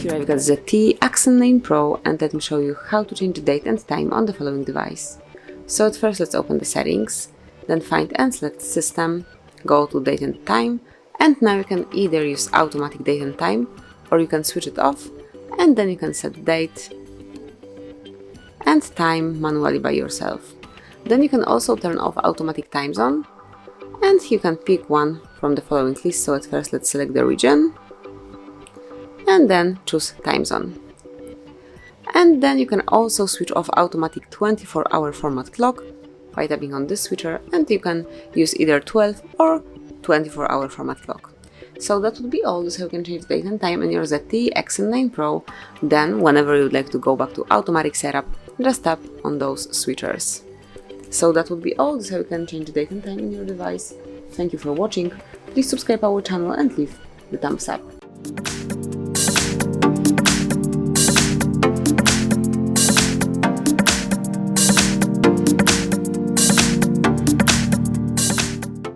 Here I've got ZTE Axon 9 Pro, and let me show you how to change the date and time on the following device. So at first let's open the settings, then find and select System, go to Date and Time, and now you can either use automatic date and time or you can switch it off, and then you can set date and time manually by yourself. Then you can also turn off automatic time zone, and you can pick one from the following list. So at first let's select the region and then choose time zone. And then you can also switch off automatic 24-hour format clock by tapping on this switcher, and you can use either 12 or 24-hour format clock. So that would be all. This is how you can change date and time in your ZTE Axon 9 Pro. Then whenever you'd like to go back to automatic setup, just tap on those switchers. So that would be all. This is how you can change date and time in your device. Thank you for watching. Please subscribe our channel and leave the thumbs up.